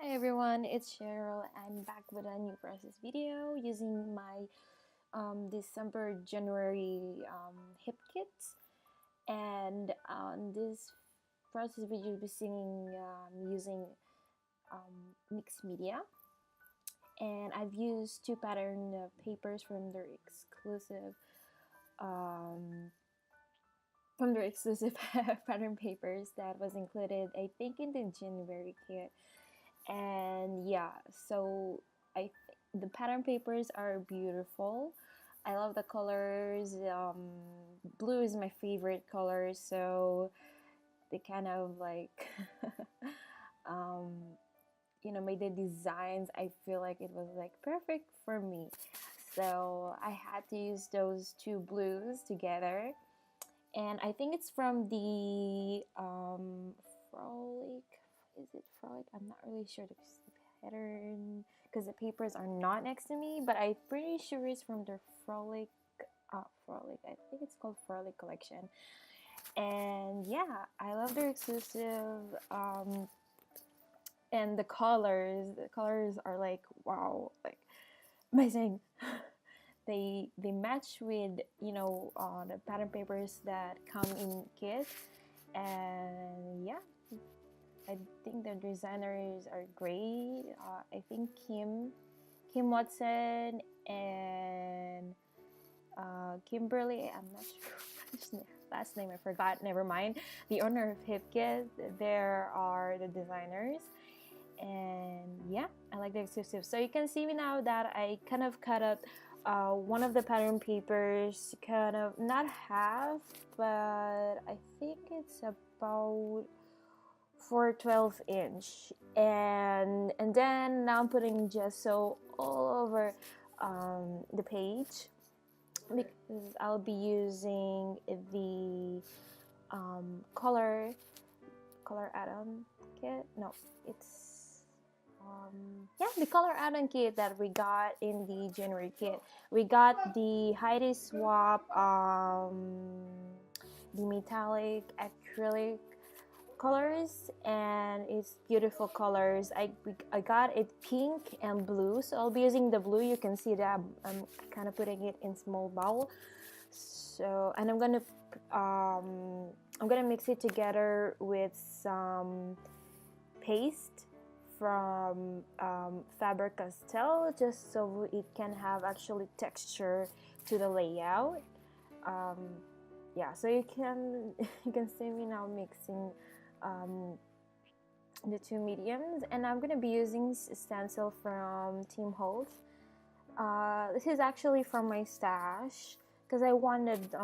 Hi everyone, it's Cheryl. I'm back with a new process video using my December January hip kits, and on this process video we'll be singing using mixed media, and I've used two pattern papers um, from their exclusive pattern papers that was included, I think, in the January kit. And yeah, so the pattern papers are beautiful. I love the colors. Blue is my favorite color, so they kind of like um, made the designs. I feel like it was like perfect for me. So I had to use those two blues together, and I think it's from the Frolic. Is it Frolic? I'm not really sure the pattern because the papers are not next to me, but I'm pretty sure it's from the Frolic. Frolic. I think it's called Frolic collection. And yeah, I love their exclusive. And the colors. The colors are like wow, like amazing. They match with the pattern papers that come in kits, and yeah, I think the designers are great. I think Kim Watson and Kimberly, I'm not sure last name, I forgot, never mind, the owner of HipKit, there are the designers. And yeah, I like the exclusive. So you can see me now that I kind of cut out one of the pattern papers, kind of not half, but I think it's about 4/12 inch, and then now I'm putting gesso all over the page because I'll be using the color add-on kit. No, it's yeah, the color add-on kit that we got in the January kit. We got the Heidi Swap, the metallic acrylic colors, and it's beautiful colors. I got it pink and blue, so I'll be using the blue. You can see that I'm kind of putting it in small bowl. So, and I'm gonna mix it together with some paste from Faber-Castell, just so it can have actually texture to the layout. um, yeah, so you can you can see me now mixing um, the two mediums, and I'm gonna be using stencil from Tim Holtz. This is actually from my stash because I wanted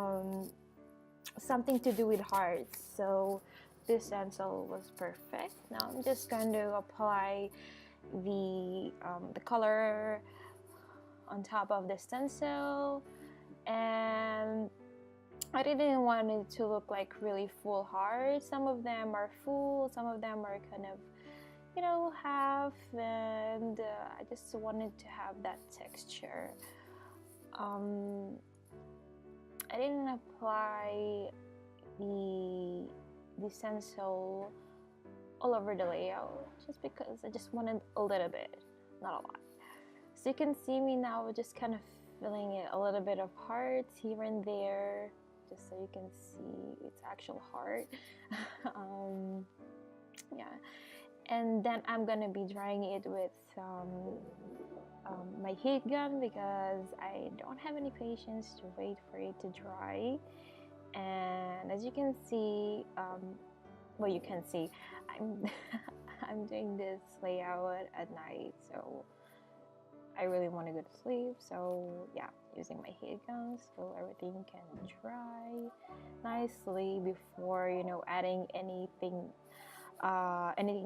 something to do with hearts, so this stencil was perfect. Now I'm just going to apply the color on top of the stencil, and I didn't want it to look like really full hearts. Some of them are full, some of them are kind of, half, and I just wanted to have that texture. I didn't apply the stencil all over the layout just because I just wanted a little bit, not a lot. So you can see me now just kind of filling it a little bit of hearts here and there, just so you can see its actual heart. Yeah, and then I'm gonna be drying it with my heat gun because I don't have any patience to wait for it to dry. And as you can see, well, you can see I'm I'm doing this layout at night, so I really want to go to sleep. So yeah, using my heat gun so everything can dry nicely before adding anything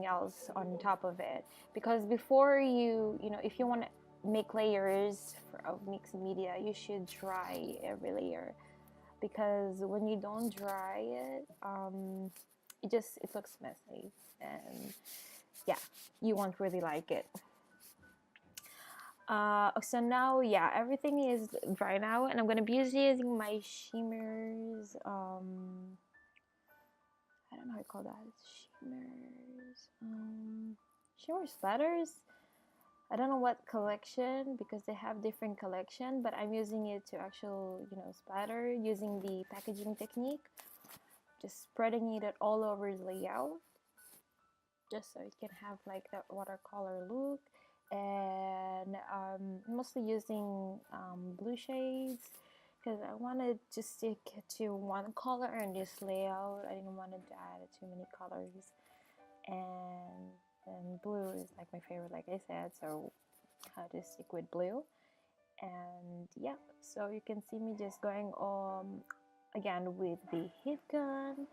else on top of it. Because before if you want to make layers of mixed media, you should dry every layer, because when you don't dry it, it looks messy, and yeah, you won't really like it. So now, yeah, everything is dry now, and I'm gonna be using my shimmers. I don't know how to call that. shimmer splatters. I don't know what collection because they have different collection, but I'm using it to actual, splatter using the packaging technique. Just spreading it all over the layout, just so it can have like that watercolor look. And mostly using blue shades because I wanted to stick to one color in this layout. I didn't want to add too many colors, and blue is like my favorite, like I said, so I had to stick with blue. And yeah, so you can see me just going again with the heat gun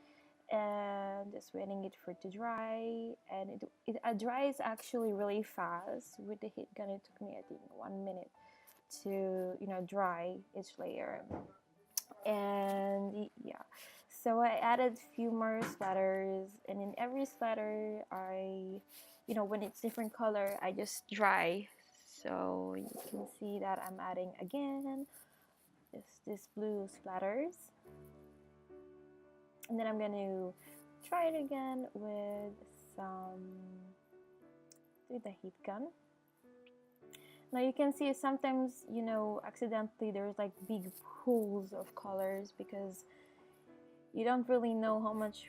and just waiting it for it to dry. And it dries actually really fast. With the heat gun it took me, I think, 1 minute to dry each layer. And yeah, so I added a few more splatters, and in every splatter I, when it's different color, I just dry. So you can see that I'm adding again this blue splatters, and then I'm going to try it again with the heat gun. Now you can see sometimes, accidentally there's like big pools of colors because you don't really know how much,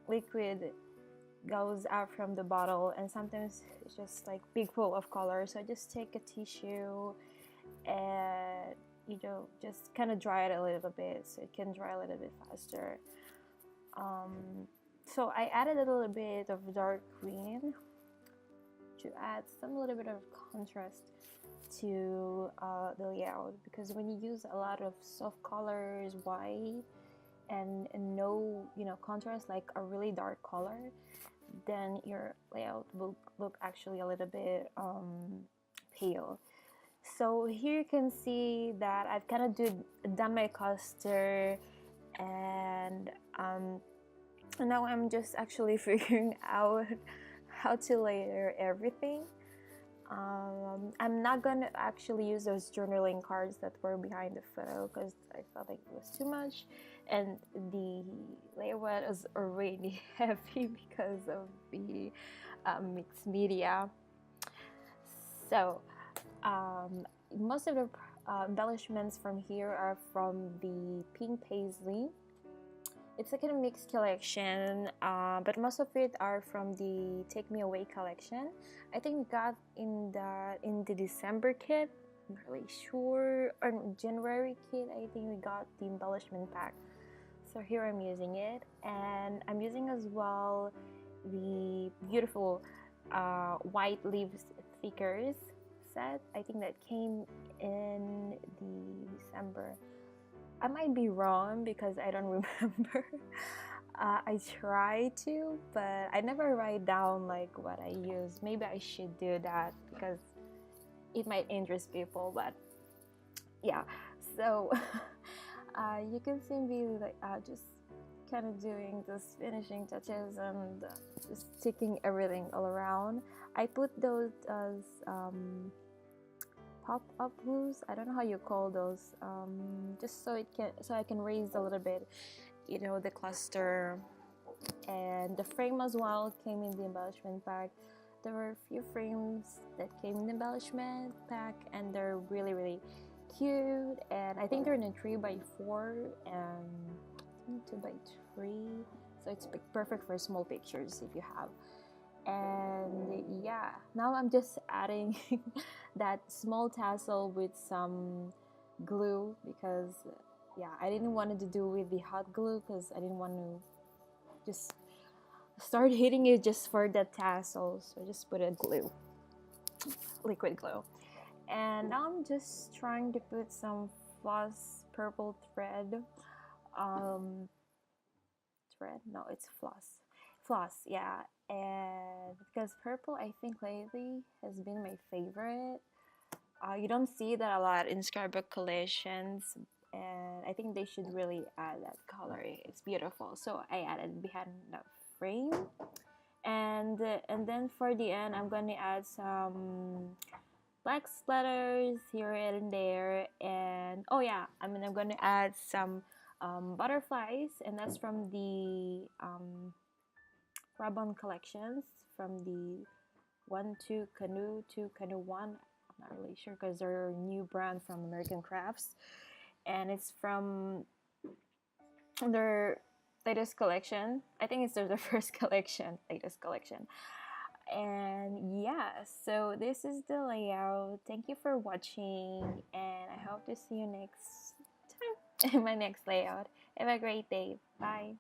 liquid goes out from the bottle, and sometimes it's just like big pool of color. So I just take a tissue and just kind of dry it a little bit so it can dry a little bit faster. So I added a little bit of dark green to add some little bit of contrast to the layout, because when you use a lot of soft colors, white and no contrast, like a really dark color, then your layout will look actually a little bit pale. So here you can see that I've kind of done my cluster, and now I'm just actually figuring out how to layer everything. I'm not gonna actually use those journaling cards that were behind the photo because I felt like it was too much, and the layout was already heavy because of the mixed media. So most of the embellishments from here are from the Pink Paisley. It's like a mixed collection, but most of it are from the Take Me Away collection. I think we got in the December kit, I'm not really sure, or January kit, I think we got the embellishment pack. So here I'm using it, and I'm using as well the beautiful white leaves thickers set. I think that came in the December. I might be wrong because I don't remember. I try to, but I never write down like what I use. Maybe I should do that because it might interest people. But yeah, so you can see me like just kind of doing this finishing touches and just sticking everything all around. I put those as pop-up glues. I don't know how you call those. Just so I can raise a little bit, the cluster. And the frame as well came in the embellishment pack. There were a few frames that came in the embellishment pack, and they're really, really cute. And I think they're in a 3x4 and 2x3, so it's perfect for small pictures if you have. And yeah, now I'm just adding that small tassel with some glue because yeah, I didn't want to do with the hot glue because I didn't want to just start hitting it just for the tassel. So I just put a glue, liquid glue. And now I'm just trying to put some floss purple thread. No, it's floss, yeah. And because purple, I think lately has been my favorite. You don't see that a lot in scrapbook collections, and I think they should really add that color. It's beautiful. So I added behind the frame, and then for the end, I'm going to add some black splatters here and there. And oh yeah, I'm going to add some butterflies, and that's from the Grab-on collections from the 1-2 Canoe to Canoe 1. I'm not really sure because they're a new brand from American Crafts, and it's from their latest collection. I think it's their first collection, latest collection. And yeah, so this is the layout. Thank you for watching, and I hope to see you next time in my next layout. Have a great day. Bye.